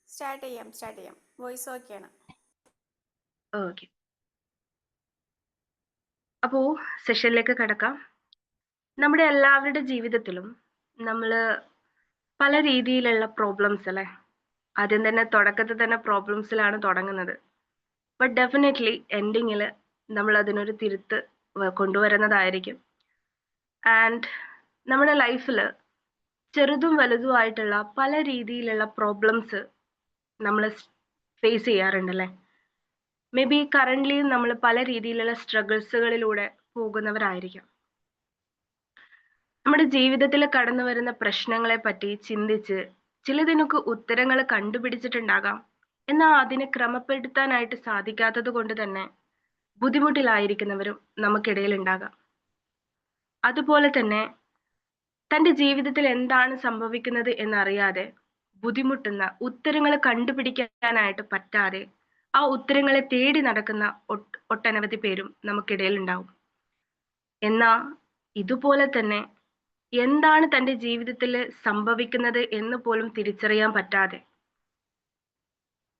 Start ചെയ്യാം. Voice ഓക്കെയാണ്. Okay, അപ്പോ സെഷനിലേക്ക് കടക്കാം. നമ്മുടെ എല്ലാവരുടെ ജീവിതത്തിലും നമ്മൾ പല രീതിയിലുള്ള പ്രോബ്ലംസ് അല്ലേ, ആദ്യം തന്നെ തുടക്കത്തിൽ തന്നെ പ്രോബ്ലംസിലാണ് തുടങ്ങുന്നത്. ബട്ട് ഡെഫിനറ്റ്ലി എൻഡിങ്ങിൽ നമ്മൾ അതിനൊരു തിരുത്ത് കൊണ്ടുവരുന്നതായിരിക്കും. ആൻഡ് നമ്മുടെ ലൈഫിൽ ചെറുതും വലുതുമായിട്ടുള്ള പല രീതിയിലുള്ള പ്രോബ്ലംസ് നമ്മൾ ഫേസ് ചെയ്യാറുണ്ടല്ലേ. മേ ബി കറൻ്റ്ലി നമ്മൾ പല രീതിയിലുള്ള സ്ട്രഗിൾസുകളിലൂടെ പോകുന്നവരായിരിക്കും. നമ്മുടെ ജീവിതത്തിൽ കടന്നു വരുന്ന പ്രശ്നങ്ങളെ പറ്റി ചിന്തിച്ച് ചിലതിനൊക്കെ ഉത്തരങ്ങൾ കണ്ടുപിടിച്ചിട്ടുണ്ടാകാം, എന്നാൽ അതിനെ ക്രമപ്പെടുത്താനായിട്ട് സാധിക്കാത്തത് കൊണ്ട് തന്നെ ബുദ്ധിമുട്ടിലായിരിക്കുന്നവരും നമുക്കിടയിൽ ഉണ്ടാകാം. അതുപോലെ തന്നെ തൻ്റെ ജീവിതത്തിൽ എന്താണ് സംഭവിക്കുന്നത് എന്നറിയാതെ ബുദ്ധിമുട്ടുന്ന, ഉത്തരങ്ങൾ കണ്ടുപിടിക്കാനായിട്ട് പറ്റാതെ ആ ഉത്തരങ്ങളെ തേടി നടക്കുന്ന ഒട്ടനവധി പേരും നമുക്കിടയിൽ ഉണ്ടാവും. എന്നാൽ ഇതുപോലെ തന്നെ എന്താണ് തൻ്റെ ജീവിതത്തിൽ സംഭവിക്കുന്നത് എന്ന് പോലും തിരിച്ചറിയാൻ പറ്റാതെ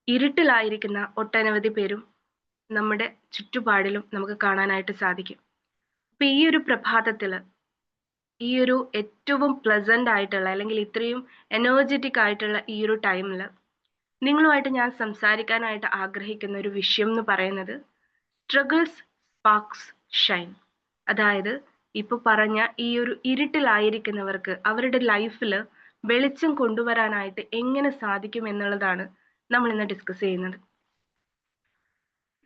ഇരുട്ടിലായിരിക്കുന്ന ഒട്ടനവധി പേരും നമ്മുടെ ചുറ്റുപാടിലും നമുക്ക് കാണാനായിട്ട് സാധിക്കും. അപ്പൊ ഈ ഒരു പ്രഭാതത്തിൽ, ഈ ഒരു ഏറ്റവും പ്ലസന്റ് ആയിട്ടുള്ള അല്ലെങ്കിൽ ഇത്രയും എനർജറ്റിക് ആയിട്ടുള്ള ഈ ഒരു ടൈമിൽ നിങ്ങളുമായിട്ട് ഞാൻ സംസാരിക്കാനായിട്ട് ആഗ്രഹിക്കുന്ന ഒരു വിഷയം എന്ന് പറയുന്നത് സ്ട്രഗിൾസ് സ്പാർക്സ് ഷൈൻ. അതായത് ഇപ്പൊ പറഞ്ഞ ഈ ഒരു ഇരുട്ടിലായിരിക്കുന്നവർക്ക് അവരുടെ ലൈഫിൽ വെളിച്ചം കൊണ്ടുവരാനായിട്ട് എങ്ങനെ സാധിക്കും എന്നുള്ളതാണ് നമ്മൾ ഇന്ന് ഡിസ്കസ് ചെയ്യുന്നത്.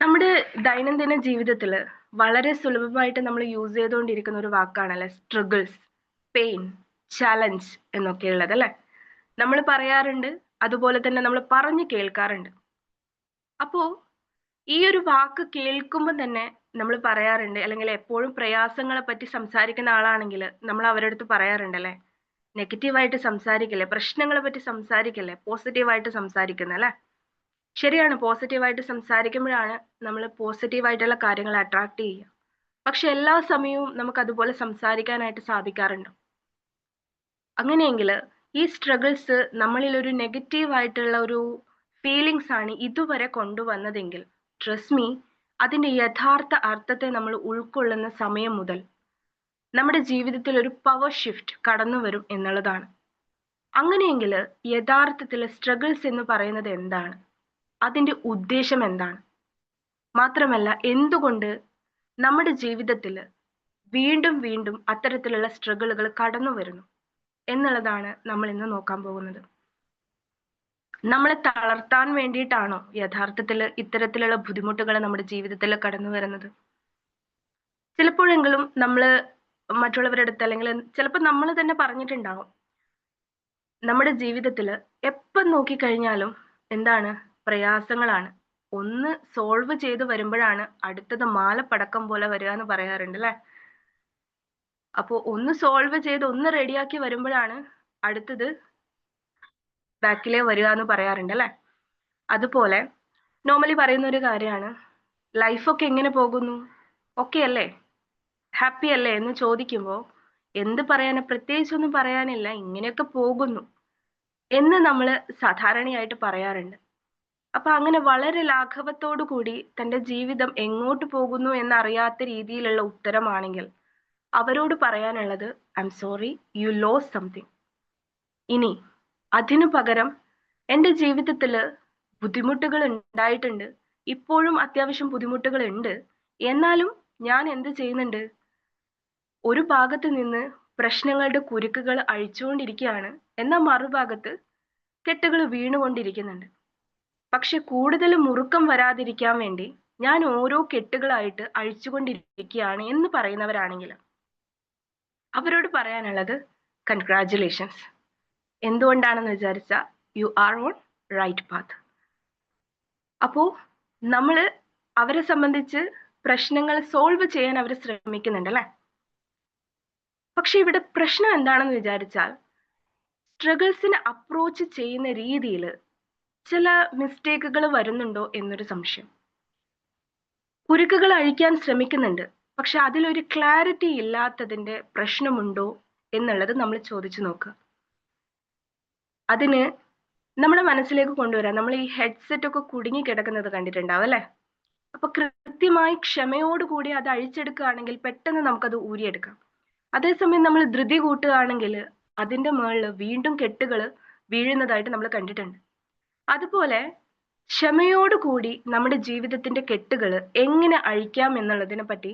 നമ്മുടെ ദൈനംദിന ജീവിതത്തിൽ വളരെ സുലഭമായിട്ട് നമ്മൾ യൂസ് ചെയ്തുകൊണ്ടിരിക്കുന്ന ഒരു വാക്കാണല്ലേ സ്ട്രഗിൾസ്, പെയിൻ, ചാലഞ്ച് എന്നൊക്കെ ഉള്ളത് അല്ലേ. നമ്മൾ പറയാറുണ്ട്, അതുപോലെ തന്നെ നമ്മൾ പറഞ്ഞു കേൾക്കാറുണ്ട്. അപ്പോ ഈ ഒരു വാക്ക് കേൾക്കുമ്പോൾ തന്നെ നമ്മൾ പറയാറുണ്ട്, അല്ലെങ്കിൽ എപ്പോഴും പ്രയാസങ്ങളെ പറ്റി സംസാരിക്കുന്ന ആളാണെങ്കിൽ നമ്മൾ അവരുടെ അടുത്ത് പറയാറുണ്ടല്ലേ, നെഗറ്റീവായിട്ട് സംസാരിക്കല്ലേ, പ്രശ്നങ്ങളെ പറ്റി സംസാരിക്കല്ലേ, പോസിറ്റീവായിട്ട് സംസാരിക്കുന്നല്ലേ. ശരിയാണ്, പോസിറ്റീവായിട്ട് സംസാരിക്കുമ്പോഴാണ് നമ്മൾ പോസിറ്റീവായിട്ടുള്ള കാര്യങ്ങൾ അട്രാക്ട് ചെയ്യുക. പക്ഷെ എല്ലാ സമയവും നമുക്ക് അതുപോലെ സംസാരിക്കാനായിട്ട് സാധിക്കാറുണ്ടോ? അങ്ങനെയെങ്കിൽ ഈ സ്ട്രഗിൾസ് നമ്മളിൽ ഒരു നെഗറ്റീവായിട്ടുള്ള ഒരു ഫീലിങ്സ് ആണ് ഇതുവരെ കൊണ്ടുവന്നതെങ്കിൽ ട്രസ്റ്റ് മീ, അതിൻ്റെ യഥാർത്ഥ അർത്ഥത്തെ നമ്മൾ ഉൾക്കൊള്ളുന്ന സമയം മുതൽ നമ്മുടെ ജീവിതത്തിൽ ഒരു പവർ ഷിഫ്റ്റ് കടന്നു വരും എന്നുള്ളതാണ്. അങ്ങനെയെങ്കിൽ യഥാർത്ഥത്തിൽ സ്ട്രഗിൾസ് എന്ന് പറയുന്നത് എന്താണ്, അതിൻ്റെ ഉദ്ദേശം എന്താണ്, മാത്രമല്ല എന്തുകൊണ്ട് നമ്മുടെ ജീവിതത്തിൽ വീണ്ടും വീണ്ടും അത്തരത്തിലുള്ള സ്ട്രഗിളുകൾ കടന്നു വരുന്നു എന്നുള്ളതാണ് നമ്മൾ ഇന്ന് നോക്കാൻ പോകുന്നത്. നമ്മളെ തളർത്താൻ വേണ്ടിയിട്ടാണോ യഥാർത്ഥത്തിൽ ഇത്തരത്തിലുള്ള ബുദ്ധിമുട്ടുകൾ നമ്മുടെ ജീവിതത്തിൽ കടന്നു വരുന്നത്? ചിലപ്പോഴെങ്കിലും നമ്മൾ മറ്റുള്ളവരുടെ അടുത്ത്, അല്ലെങ്കിൽ ചിലപ്പോൾ നമ്മൾ തന്നെ പറഞ്ഞിട്ടുണ്ടാവും, നമ്മുടെ ജീവിതത്തിൽ എപ്പം നോക്കിക്കഴിഞ്ഞാലും എന്താണ്, പ്രയാസങ്ങളാണ്. ഒന്ന് സോൾവ് ചെയ്ത് വരുമ്പോഴാണ് അടുത്തത് മാലപ്പടക്കം പോലെ വരിക എന്ന് പറയാറുണ്ട് അല്ലേ. അപ്പോൾ ഒന്ന് സോൾവ് ചെയ്ത് ഒന്ന് റെഡിയാക്കി വരുമ്പോഴാണ് അടുത്തത് ബാക്കിലേ വരിക എന്ന് പറയാറുണ്ട് അല്ലേ. അതുപോലെ നോർമലി പറയുന്ന ഒരു കാര്യമാണ്, ലൈഫൊക്കെ എങ്ങനെ പോകുന്നു, ഓക്കെ അല്ലേ, ഹാപ്പി അല്ലേ എന്ന് ചോദിക്കുമ്പോൾ എന്ത് പറയാനാ, പ്രത്യേകിച്ചൊന്നും പറയാനില്ല, ഇങ്ങനെയൊക്കെ പോകുന്നു എന്ന് നമ്മൾ സാധാരണയായിട്ട് പറയാറുണ്ട്. അപ്പൊ അങ്ങനെ വളരെ ലാഘവത്തോടു കൂടി തൻ്റെ ജീവിതം എങ്ങോട്ട് പോകുന്നു എന്നറിയാത്ത രീതിയിലുള്ള ഉത്തരമാണെങ്കിൽ അവരോട് പറയാനുള്ളത്, I am sorry, you lose something. ഇനി അതിനു പകരം എൻ്റെ ജീവിതത്തിൽ ബുദ്ധിമുട്ടുകൾ ഉണ്ടായിട്ടുണ്ട്, ഇപ്പോഴും അത്യാവശ്യം ബുദ്ധിമുട്ടുകൾ ഉണ്ട്, എന്നാലും ഞാൻ എന്ത് ചെയ്യുന്നുണ്ട്, ഒരു ഭാഗത്ത് നിന്ന് പ്രശ്നങ്ങളുടെ കുരുക്കുകൾ അഴിച്ചുകൊണ്ടിരിക്കുകയാണ്, എന്നാൽ മറുഭാഗത്ത് കെട്ടുകൾ വീണുകൊണ്ടിരിക്കുന്നുണ്ട്. പക്ഷെ കൂടുതൽ മുറുക്കം വരാതിരിക്കാൻ വേണ്ടി ഞാൻ ഓരോ കെട്ടുകളായിട്ട് അഴിച്ചുകൊണ്ടിരിക്കുകയാണ് എന്ന് പറയുന്നവരാണെങ്കിൽ അവരോട് പറയാനുള്ളത്, കൺഗ്രാറ്റുലേഷൻസ്. എന്തുകൊണ്ടാണെന്ന് വിചാരിച്ചാൽ you are on right path. അപ്പോൾ നമ്മൾ അവരെ സംബന്ധിച്ച് പ്രശ്നങ്ങൾ സോൾവ് ചെയ്യാൻ അവർ ശ്രമിക്കുന്നുണ്ട് അല്ലേ. പക്ഷെ ഇവിടെ പ്രശ്നം എന്താണെന്ന് വിചാരിച്ചാൽ സ്ട്രഗിൾസിനെ അപ്രോച്ച് ചെയ്യുന്ന രീതിയിൽ ചില മിസ്റ്റേക്കുകൾ വരുന്നുണ്ടോ എന്നൊരു സംശയം. കുരുക്കുകൾ അഴിക്കാൻ ശ്രമിക്കുന്നുണ്ട്, പക്ഷെ അതിലൊരു ക്ലാരിറ്റി ഇല്ലാത്തതിൻ്റെ പ്രശ്നമുണ്ടോ എന്നുള്ളത് നമ്മൾ ചോദിച്ചു നോക്കുക. അതിന് നമ്മുടെ മനസ്സിലേക്ക് കൊണ്ടുവരാം. നമ്മൾ ഈ ഹെഡ്സെറ്റ് ഒക്കെ കുടുങ്ങി കിടക്കുന്നത് കണ്ടിട്ടുണ്ടാവും അല്ലേ? അപ്പൊ കൃത്യമായി ക്ഷമയോടുകൂടി അത് അഴിച്ചെടുക്കുകയാണെങ്കിൽ പെട്ടെന്ന് നമുക്കത് ഊരിയെടുക്കാം. അതേസമയം നമ്മൾ ധൃതി കൂട്ടുകയാണെങ്കിൽ അതിന്റെ മുകളിൽ വീണ്ടും കെട്ടുകൾ വീഴുന്നതായിട്ട് നമ്മൾ കണ്ടിട്ടുണ്ട്. അതുപോലെ ക്ഷമയോടുകൂടി നമ്മുടെ ജീവിതത്തിന്റെ കെട്ടുകൾ എങ്ങനെ അഴിക്കാം എന്നുള്ളതിനെ പറ്റി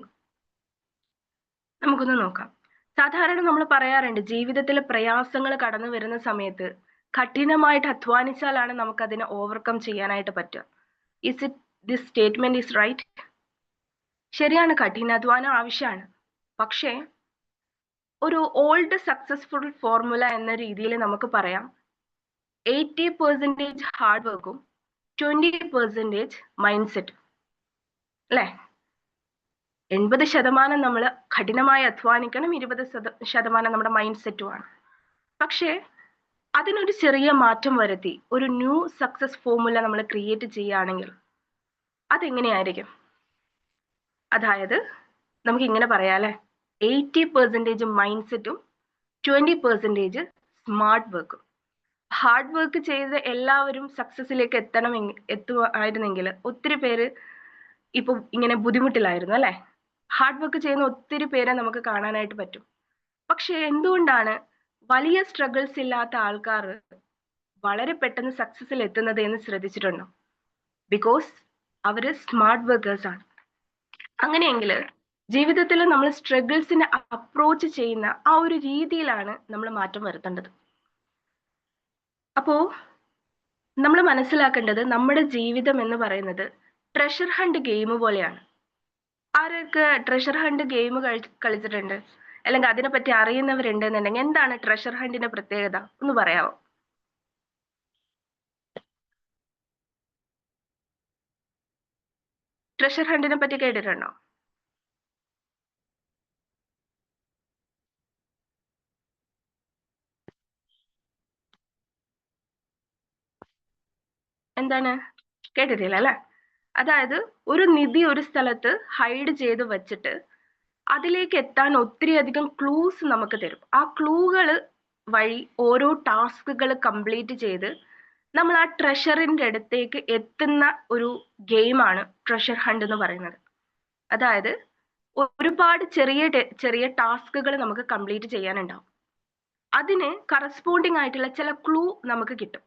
നമുക്കൊന്ന് നോക്കാം. സാധാരണ നമ്മൾ പറയാറുണ്ട്, ജീവിതത്തിൽ പ്രയാസങ്ങൾ കടന്നു വരുന്ന സമയത്ത് കഠിനമായിട്ട് അധ്വാനിച്ചാലാണ് നമുക്ക് അതിനെ ഓവർകം ചെയ്യാനായിട്ട് പറ്റുക. Is it this statement is right? ശരിയാണ്, കഠിനാധ്വാനം ആവശ്യമാണ്. പക്ഷേ ഒരു ഓൾഡ് സക്സസ്ഫുൾ ഫോർമുല എന്ന രീതിയിൽ നമുക്ക് പറയാം, 80% ഹാർഡ് വർക്കും 20% മൈൻഡ് സെറ്റും. അല്ലേ? 80% നമ്മൾ കഠിനമായി അധ്വാനിക്കണം, 20% നമ്മുടെ മൈൻഡ് സെറ്റുമാണ്. പക്ഷേ അതിനൊരു ചെറിയ മാറ്റം വരുത്തി ഒരു ന്യൂ സക്സസ് ഫോർമുല നമ്മൾ ക്രിയേറ്റ് ചെയ്യുകയാണെങ്കിൽ അതെങ്ങനെയായിരിക്കും? അതായത് നമുക്ക് ഇങ്ങനെ പറയാം അല്ലേ, 80% മൈൻഡ് സെറ്റും 20% സ്മാർട്ട് വർക്കും. ഹാർഡ് വർക്ക് ചെയ്ത് എല്ലാവരും സക്സസിലേക്ക് എത്തുമായിരുന്നെങ്കിൽ ഒത്തിരി പേര് ഇപ്പൊ ഇങ്ങനെ ബുദ്ധിമുട്ടിലായിരുന്നു അല്ലെ? ഹാർഡ് വർക്ക് ചെയ്യുന്ന ഒത്തിരി പേരെ നമുക്ക് കാണാനായിട്ട് പറ്റും. പക്ഷെ എന്തുകൊണ്ടാണ് വലിയ സ്ട്രഗിൾസ് ഇല്ലാത്ത ആൾക്കാർ വളരെ പെട്ടെന്ന് സക്സസിൽ എത്തുന്നത് എന്ന് ശ്രദ്ധിച്ചിട്ടുണ്ടോ? ബിക്കോസ് അവര് സ്മാർട്ട് വർക്കേഴ്സ് ആണ്. അങ്ങനെയെങ്കിൽ ജീവിതത്തിൽ നമ്മൾ സ്ട്രഗിൾസിനെ അപ്രോച്ച് ചെയ്യുന്ന ആ ഒരു രീതിയിലാണ് നമ്മൾ മാറ്റം വരുത്തേണ്ടത്. അപ്പോ നമ്മൾ മനസ്സിലാക്കേണ്ടത്, നമ്മുടെ ജീവിതം എന്ന് പറയുന്നത് ട്രഷർ ഹണ്ട് ഗെയിം പോലെയാണ്. ആരൊക്കെ ട്രഷർ ഹണ്ട് ഗെയിം കളിച്ചിട്ടുണ്ട്, അല്ലെങ്കിൽ അതിനെപ്പറ്റി അറിയുന്നവരുണ്ട് എന്നുണ്ടെങ്കിൽ എന്താണ് ട്രഷർ ഹണ്ടിന്റെ പ്രത്യേകത ഒന്ന് പറയാമോ? ട്രഷർ ഹണ്ടിനെ പറ്റി കേട്ടിട്ടുണ്ടോ? എന്താണ്, കേട്ടിട്ടില്ല അല്ലെ? അതായത് ഒരു നിധി ഒരു സ്ഥലത്ത് ഹൈഡ് ചെയ്ത് വെച്ചിട്ട് അതിലേക്ക് എത്താൻ ഒത്തിരി അധികം ക്ലൂസ് നമുക്ക് തരും. ആ ക്ലൂകൾ വഴി ഓരോ ടാസ്കുകൾ കംപ്ലീറ്റ് ചെയ്ത് നമ്മൾ ആ ട്രഷറിന്റെ അടുത്തേക്ക് എത്തുന്ന ഒരു ഗെയിമാണ് ട്രഷർ ഹണ്ട് എന്ന് പറയുന്നത്. അതായത് ഒരുപാട് ചെറിയ ചെറിയ ടാസ്കുകൾ നമുക്ക് കംപ്ലീറ്റ് ചെയ്യാനുണ്ടാവും. അതിന് കറസ്പോണ്ടിങ് ആയിട്ടുള്ള ചില ക്ലൂ നമുക്ക് കിട്ടും.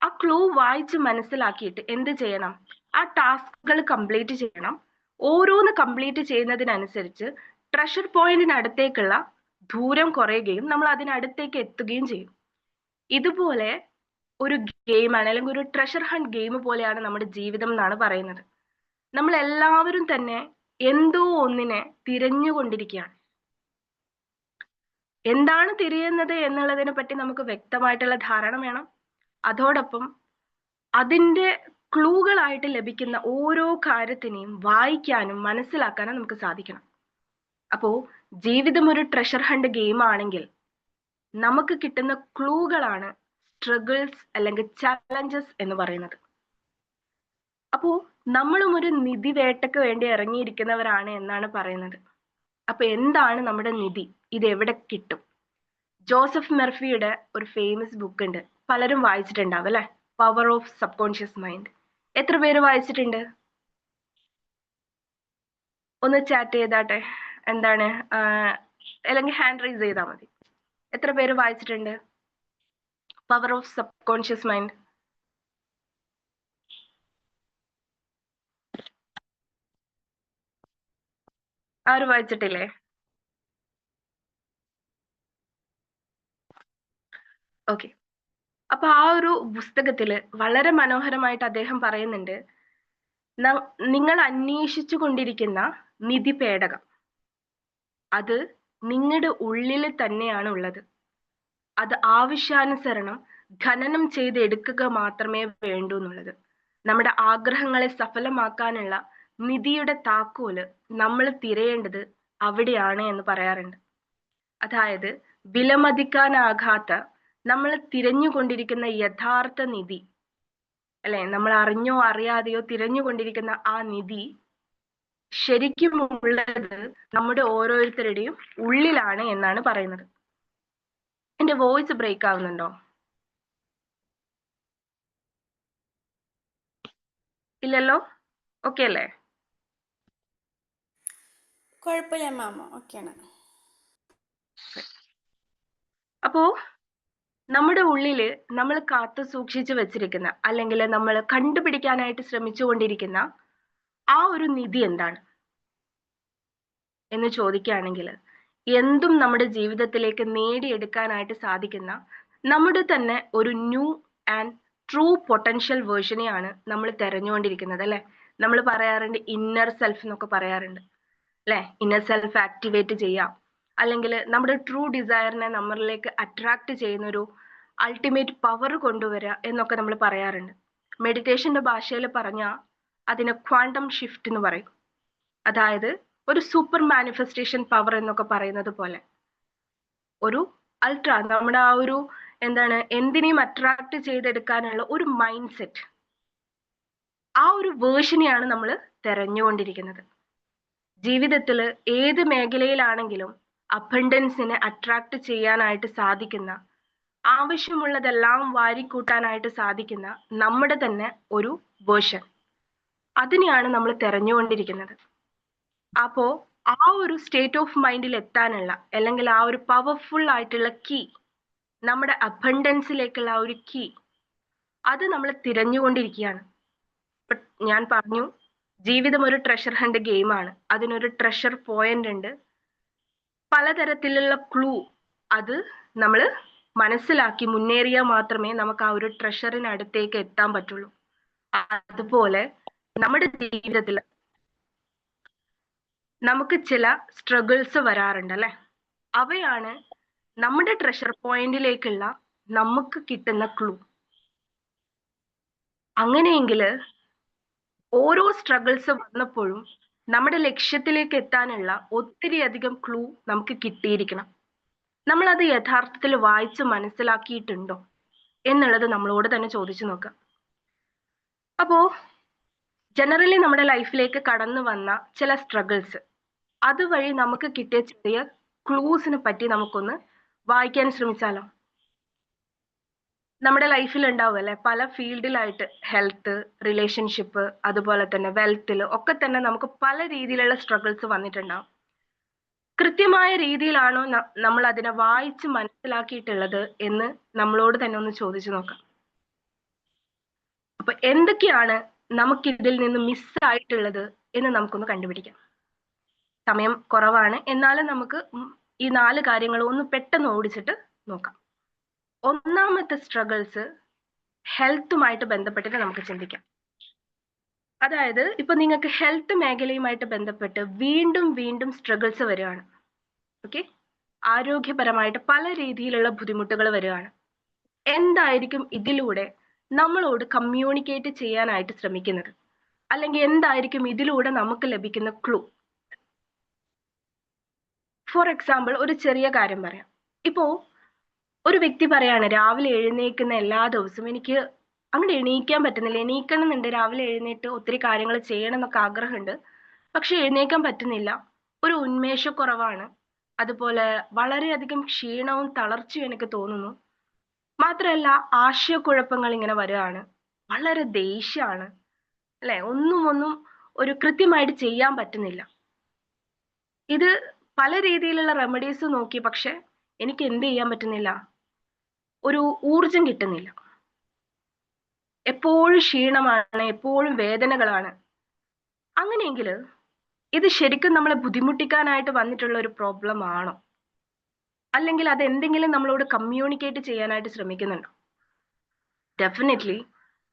ആ ക്ലൂ വായിച്ച് മനസ്സിലാക്കിയിട്ട് എന്ത് ചെയ്യണം? ആ ടാസ്കുകൾ കംപ്ലീറ്റ് ചെയ്യണം. ഓരോന്ന് കംപ്ലീറ്റ് ചെയ്യുന്നതിനനുസരിച്ച് ട്രഷർ പോയിന്റിനടുത്തേക്കുള്ള ദൂരം കുറയുകയും നമ്മൾ അതിനടുത്തേക്ക് എത്തുകയും ചെയ്യും. ഇതുപോലെ ഒരു ഗെയിമാണ്, അല്ലെങ്കിൽ ഒരു ട്രഷർ ഹണ്ട് ഗെയിം പോലെയാണ് നമ്മുടെ ജീവിതം എന്നാണ് പറയുന്നത്. നമ്മൾ എല്ലാവരും തന്നെ എന്തോ ഒന്നിനെ തിരഞ്ഞുകൊണ്ടിരിക്കുകയാണ്. എന്താണ് തിരയുന്നത് എന്നുള്ളതിനെ പറ്റി നമുക്ക് വ്യക്തമായിട്ടുള്ള ധാരണ വേണം. അതോടൊപ്പം അതിന്റെ ക്ലൂകളായിട്ട് ലഭിക്കുന്ന ഓരോ കാര്യത്തിനെയും വായിക്കാനും മനസ്സിലാക്കാനും നമുക്ക് സാധിക്കണം. അപ്പോ ജീവിതം ഒരു ട്രഷർ ഹണ്ട് ഗെയിം ആണെങ്കിൽ നമുക്ക് കിട്ടുന്ന ക്ലൂകളാണ് സ്ട്രഗിൾസ് അല്ലെങ്കിൽ ചലഞ്ചസ് എന്ന് പറയുന്നത്. അപ്പോ നമ്മളും ഒരു നിധി വേട്ടയ്ക്ക് വേണ്ടി ഇറങ്ങിയിരിക്കുന്നവരാണ് എന്നാണ് പറയുന്നത്. അപ്പൊ എന്താണ് നമ്മുടെ നിധി? ഇത് എവിടെ കിട്ടും? ജോസഫ് മെർഫിയുടെ ഒരു ഫേമസ് ബുക്ക് ഉണ്ട്, പലരും വായിച്ചിട്ടുണ്ടാവും അല്ലെ? Power of sub conscious mind. എത്ര പേര് വായിച്ചിട്ടുണ്ട്? ഒന്ന് ചാറ്റ് ചെയ്താട്ടെ. എന്താണ്, അല്ലെങ്കിൽ ഹാൻഡ് റൈസ് ചെയ്താൽ മതി. എത്ര പേര് വായിച്ചിട്ടുണ്ട് power of sub conscious mind? ആരും വായിച്ചിട്ടില്ലേ? ഓക്കെ. അപ്പൊ ആ ഒരു പുസ്തകത്തില് വളരെ മനോഹരമായിട്ട് അദ്ദേഹം പറയുന്നുണ്ട്, നിങ്ങൾ അന്വേഷിച്ചു കൊണ്ടിരിക്കുന്ന നിധി പേടകം അത് നിങ്ങളുടെ ഉള്ളിൽ തന്നെയാണ് ഉള്ളത്. അത് ആവശ്യാനുസരണം ഖനനം ചെയ്ത് എടുക്കുക മാത്രമേ വേണ്ടൂ എന്നുള്ളത്. നമ്മുടെ ആഗ്രഹങ്ങളെ സഫലമാക്കാനുള്ള നിധിയുടെ താക്കോല് നമ്മൾ തിരയേണ്ടത് അവിടെയാണ് എന്ന് പറയാറുണ്ട്. അതായത് വിലമതിക്കാനാകാത്ത നമ്മൾ തിരഞ്ഞുകൊണ്ടിരിക്കുന്ന യഥാർത്ഥ നിധി, അല്ലെ, നമ്മൾ അറിഞ്ഞോ അറിയാതെയോ തിരഞ്ഞുകൊണ്ടിരിക്കുന്ന ആ നിധി ശരിക്കും ഉള്ളത് നമ്മുടെ ഓരോരുത്തരുടെയും ഉള്ളിലാണ് എന്നാണ് പറയുന്നത്. എന്റെ വോയിസ് ബ്രേക്ക് ആവുന്നുണ്ടോ? ഇല്ലല്ലോ? ഓക്കെ അല്ലേ? കുഴപ്പമില്ല മാമ, ഓക്കെയാണ്. അപ്പോ നമ്മുടെ ഉള്ളില് നമ്മൾ കാത്തു സൂക്ഷിച്ചു വെച്ചിരിക്കുന്ന, അല്ലെങ്കിൽ നമ്മൾ കണ്ടുപിടിക്കാനായിട്ട് ശ്രമിച്ചുകൊണ്ടിരിക്കുന്ന ആ ഒരു നിധി എന്താണ് എന്ന് ചോദിക്കുകയാണെങ്കിൽ, എന്തും നമ്മുടെ ജീവിതത്തിലേക്ക് നേടിയെടുക്കാനായിട്ട് സാധിക്കുന്ന നമ്മുടെ തന്നെ ഒരു ന്യൂ ആൻഡ് ട്രൂ പൊട്ടൻഷ്യൽ വേർഷനെയാണ് നമ്മൾ തെരഞ്ഞുകൊണ്ടിരിക്കുന്നത്, അല്ലെ? നമ്മൾ പറയാറുണ്ട് ഇന്നർ സെൽഫ് എന്നൊക്കെ പറയാറുണ്ട്, അല്ലെ? ഇന്നർ സെൽഫ് ആക്ടിവേറ്റ് ചെയ്യാം, അല്ലെങ്കിൽ നമ്മുടെ ട്രൂ ഡിസയറിനെ നമ്മളിലേക്ക് അട്രാക്ട് ചെയ്യുന്ന ഒരു അൾട്ടിമേറ്റ് പവർ കൊണ്ടുവരിക എന്നൊക്കെ നമ്മൾ പറയാറുണ്ട്. മെഡിറ്റേഷന്റെ ഭാഷയിൽ പറഞ്ഞാൽ അതിനെ ക്വാണ്ടം ഷിഫ്റ്റ് എന്ന് പറയും. അതായത് ഒരു സൂപ്പർ മാനിഫെസ്റ്റേഷൻ പവർ എന്നൊക്കെ പറയുന്നത് പോലെ ഒരു അൾട്രാ, നമ്മുടെ ആ ഒരു എന്താണ്, എന്തിനേയും അട്രാക്ട് ചെയ്തെടുക്കാനുള്ള ഒരു മൈൻഡ് സെറ്റ്, ആ ഒരു വേർഷനെയാണ് നമ്മൾ തെരഞ്ഞുകൊണ്ടിരിക്കുന്നത്. ജീവിതത്തിൽ ഏത് മേഖലയിലാണെങ്കിലും അബണ്ടൻസിനെ അട്രാക്ട് ചെയ്യാനായിട്ട് സാധിക്കുന്ന, ആവശ്യമുള്ളതെല്ലാം വാരിക്കൂട്ടാനായിട്ട് സാധിക്കുന്ന നമ്മുടെ തന്നെ ഒരു വേർഷൻ, അതിനെയാണ് നമ്മൾ തെരഞ്ഞുകൊണ്ടിരിക്കുന്നത്. അപ്പോ ആ ഒരു സ്റ്റേറ്റ് ഓഫ് മൈൻഡിൽ എത്താനുള്ള, അല്ലെങ്കിൽ ആ ഒരു പവർഫുൾ ആയിട്ടുള്ള കീ, നമ്മുടെ അബണ്ടൻസിലേക്കുള്ള ആ ഒരു കീ, അത് നമ്മൾ തിരഞ്ഞുകൊണ്ടിരിക്കുകയാണ്. ഞാൻ പറഞ്ഞു, ജീവിതം ഒരു ട്രഷർ ഹണ്ട് ഗെയിമാണ്. അതിനൊരു ട്രഷർ പോയിന്റ് ഉണ്ട്, പലതരത്തിലുള്ള ക്ലൂ. അത് നമ്മൾ മനസ്സിലാക്കി മുന്നേറിയാൽ മാത്രമേ നമുക്ക് ആ ഒരു ട്രഷറിനടുത്തേക്ക് എത്താൻ പറ്റുള്ളൂ. അതുപോലെ നമ്മുടെ ജീവിതത്തിൽ നമുക്ക് ചില സ്ട്രഗിൾസ് വരാറുണ്ട്, അല്ലെ? അവയാണ് നമ്മുടെ ട്രഷർ പോയിന്റിലേക്കുള്ള നമുക്ക് കിട്ടുന്ന ക്ലൂ. അങ്ങനെയെങ്കിൽ ഓരോ സ്ട്രഗിൾസ് വന്നപ്പോഴും നമ്മുടെ ലക്ഷ്യത്തിലേക്ക് എത്താനുള്ള ഒത്തിരി അധികം ക്ലൂ നമുക്ക് കിട്ടിയിരിക്കണം. നമ്മൾ അത് യഥാർത്ഥത്തിൽ വായിച്ച് മനസ്സിലാക്കിയിട്ടുണ്ടോ എന്നുള്ളത് നമ്മളോട് തന്നെ ചോദിച്ചു നോക്കാം. അപ്പോ ജനറലി നമ്മുടെ ലൈഫിലേക്ക് കടന്നു വന്ന ചില സ്ട്രഗിൾസ്, അതുവഴി നമുക്ക് കിട്ടിയ ചെറിയ ക്ലൂസിനെ പറ്റി നമുക്കൊന്ന് വായിക്കാൻ ശ്രമിച്ചാലോ? നമ്മുടെ ലൈഫിൽ ഉണ്ടാവും അല്ലെ, പല ഫീൽഡിലായിട്ട്, ഹെൽത്ത്, റിലേഷൻഷിപ്പ്, അതുപോലെ തന്നെ വെൽത്തിൽ ഒക്കെ തന്നെ നമുക്ക് പല രീതിയിലുള്ള സ്ട്രഗിൾസ് വന്നിട്ടുണ്ടാവും. കൃത്യമായ രീതിയിലാണോ നമ്മൾ അതിനെ വായിച്ച് മനസ്സിലാക്കിയിട്ടുള്ളത് എന്ന് നമ്മളോട് തന്നെ ഒന്ന് ചോദിച്ചു നോക്കാം. അപ്പൊ എന്തൊക്കെയാണ് നമുക്ക് ഇതിൽ നിന്ന് മിസ്സായിട്ടുള്ളത് എന്ന് നമുക്കൊന്ന് കണ്ടുപിടിക്കാം. സമയം കുറവാണ്, എന്നാലും നമുക്ക് ഈ 4 കാര്യങ്ങൾ ഒന്ന് പെട്ടെന്ന് ഓടിച്ചിട്ട് നോക്കാം. ഒന്നാമത്തെ സ്ട്രഗിൾസ് ഹെൽത്തുമായിട്ട് ബന്ധപ്പെട്ടിട്ട് നമുക്ക് ചിന്തിക്കാം. അതായത് ഇപ്പൊ നിങ്ങൾക്ക് ഹെൽത്ത് മേഖലയുമായിട്ട് ബന്ധപ്പെട്ട് വീണ്ടും വീണ്ടും സ്ട്രഗിൾസ് വരികയാണ്. ഓക്കെ, ആരോഗ്യപരമായിട്ട് പല രീതിയിലുള്ള ബുദ്ധിമുട്ടുകൾ വരികയാണ്. എന്തായിരിക്കും ഇതിലൂടെ നമ്മളോട് കമ്മ്യൂണിക്കേറ്റ് ചെയ്യാനായിട്ട് ശ്രമിക്കുന്നത്, അല്ലെങ്കിൽ എന്തായിരിക്കും ഇതിലൂടെ നമുക്ക് ലഭിക്കുന്ന ക്ലൂ? ഫോർ എക്സാമ്പിൾ, ഒരു ചെറിയ കാര്യം പറയാം. ഇപ്പോ ഒരു വ്യക്തി പറയാണ്, രാവിലെ എഴുന്നേൽക്കുന്ന എല്ലാ ദിവസവും എനിക്ക് അങ്ങോട്ട് എണീക്കാൻ പറ്റുന്നില്ല. എണീക്കണം എന്നുണ്ട്, രാവിലെ എഴുന്നേറ്റ് ഒത്തിരി കാര്യങ്ങൾ ചെയ്യണം എന്നൊക്കെ ആഗ്രഹമുണ്ട്, പക്ഷെ എഴുന്നേക്കാൻ പറ്റുന്നില്ല. ഒരു ഉന്മേഷക്കുറവാണ്, അതുപോലെ വളരെയധികം ക്ഷീണവും തളർച്ചയും എനിക്ക് തോന്നുന്നു. മാത്രമല്ല ആശയക്കുഴപ്പങ്ങൾ ഇങ്ങനെ വരികയാണ്, വളരെ ദേഷ്യമാണ്, അല്ലെ? ഒന്നും ഒരു കൃത്യമായിട്ട് ചെയ്യാൻ പറ്റുന്നില്ല. ഇത് പല രീതിയിലുള്ള റെമഡീസ് നോക്കി, പക്ഷെ എനിക്ക് എന്ത് ചെയ്യാൻ പറ്റുന്നില്ല, ഒരു ഊർജം കിട്ടുന്നില്ല. എപ്പോഴും ക്ഷീണമാണ്, എപ്പോഴും വേദനകളാണ്. അങ്ങനെയെങ്കിൽ ഇത് ശരിക്കും നമ്മളെ ബുദ്ധിമുട്ടിക്കാനായിട്ട് വന്നിട്ടുള്ള ഒരു പ്രോബ്ലം ആണോ, അല്ലെങ്കിൽ അത് എന്തെങ്കിലും നമ്മളോട് കമ്മ്യൂണിക്കേറ്റ് ചെയ്യാനായിട്ട് ശ്രമിക്കുന്നുണ്ടോ? ഡെഫിനറ്റ്ലി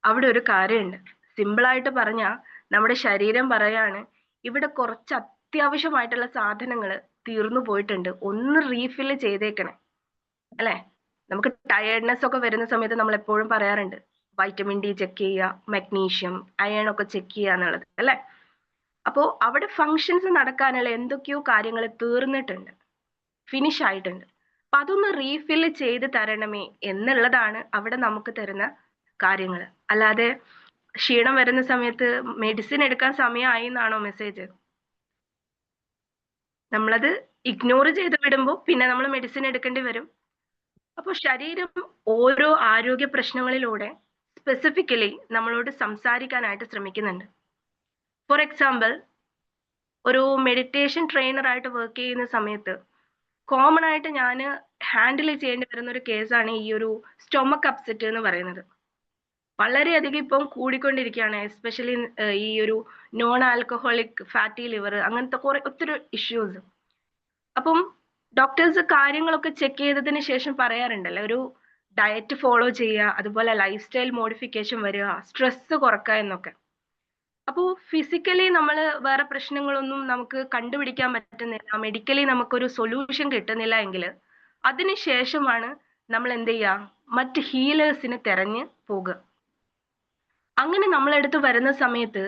അവിടെ ഒരു കാര്യമുണ്ട്. സിമ്പിളായിട്ട് പറഞ്ഞാൽ നമ്മുടെ ശരീരം പറയാണ്, ഇവിടെ കുറച്ച് അത്യാവശ്യമായിട്ടുള്ള സാധനങ്ങൾ തീർന്നു പോയിട്ടുണ്ട്, ഒന്ന് റീഫില്ല് ചെയ്തേക്കണേ, അല്ലെ? നമുക്ക് ടയർഡ്നെസ് ഒക്കെ വരുന്ന സമയത്ത് നമ്മൾ എപ്പോഴും പറയാറുണ്ട്, വൈറ്റമിൻ ഡി ചെക്ക് ചെയ്യുക, മഗ്നീഷ്യം, അയൺ ഒക്കെ ചെക്ക് ചെയ്യുക എന്നുള്ളത്, അല്ലെ? അപ്പോ അവിടെ ഫങ്ഷൻസ് നടക്കാനുള്ള എന്തൊക്കെയോ കാര്യങ്ങൾ തീർന്നിട്ടുണ്ട്, ഫിനിഷ് ആയിട്ടുണ്ട്. അപ്പൊ അതൊന്ന് റീഫില്ല് ചെയ്ത് തരണമേ എന്നുള്ളതാണ് അവിടെ നമുക്ക് തരുന്ന കാര്യങ്ങൾ. അല്ലാതെ ക്ഷീണം വരുന്ന സമയത്ത് മെഡിസിൻ എടുക്കാൻ സമയമായി എന്നാണോ മെസ്സേജ്? നമ്മളത് ഇഗ്നോർ ചെയ്ത് വിടുമ്പോൾ പിന്നെ നമ്മൾ മെഡിസിൻ എടുക്കേണ്ടി വരും. അപ്പോൾ ശരീരം ഓരോ ആരോഗ്യ പ്രശ്നങ്ങളിലൂടെ സ്പെസിഫിക്കലി നമ്മളോട് സംസാരിക്കാനായിട്ട് ശ്രമിക്കുന്നുണ്ട്. ഫോർ എക്സാമ്പിൾ, ഒരു മെഡിറ്റേഷൻ ട്രെയിനർ ആയിട്ട് വർക്ക് ചെയ്യുന്ന സമയത്ത് കോമൺ ആയിട്ട് ഞാൻ ഹാൻഡിൽ ചെയ്യേണ്ടി വരുന്ന ഒരു കേസാണ് ഈ ഒരു സ്റ്റൊമക് അപ്സെറ്റ് എന്ന് പറയുന്നത്. വളരെയധികം ഇപ്പം കൂടിക്കൊണ്ടിരിക്കുകയാണ്, എസ്പെഷ്യലി ഈ ഒരു നോൺ ആൽക്കഹോളിക് ഫാറ്റി ലിവർ, അങ്ങനത്തെ കുറെ ഒത്തിരി ഇഷ്യൂസ്. അപ്പം ഡോക്ടേഴ്സ് കാര്യങ്ങളൊക്കെ ചെക്ക് ചെയ്തതിന് ശേഷം പറയാറുണ്ടല്ലോ, ഒരു ഡയറ്റ് ഫോളോ ചെയ്യുക, അതുപോലെ ലൈഫ് സ്റ്റൈൽ മോഡിഫിക്കേഷൻ വരിക, സ്ട്രെസ് കുറക്കുക എന്നൊക്കെ. അപ്പോൾ ഫിസിക്കലി നമ്മൾ വേറെ പ്രശ്നങ്ങളൊന്നും നമുക്ക് കണ്ടുപിടിക്കാൻ പറ്റുന്നില്ല, മെഡിക്കലി നമുക്കൊരു സൊല്യൂഷൻ കിട്ടുന്നില്ല എങ്കിൽ അതിനുശേഷമാണ് നമ്മൾ എന്ത് ചെയ്യുക, മറ്റ് ഹീലേഴ്സിനെ തെരഞ്ഞ് പോകുക. അങ്ങനെ നമ്മളെടുത്ത് വരുന്ന സമയത്ത്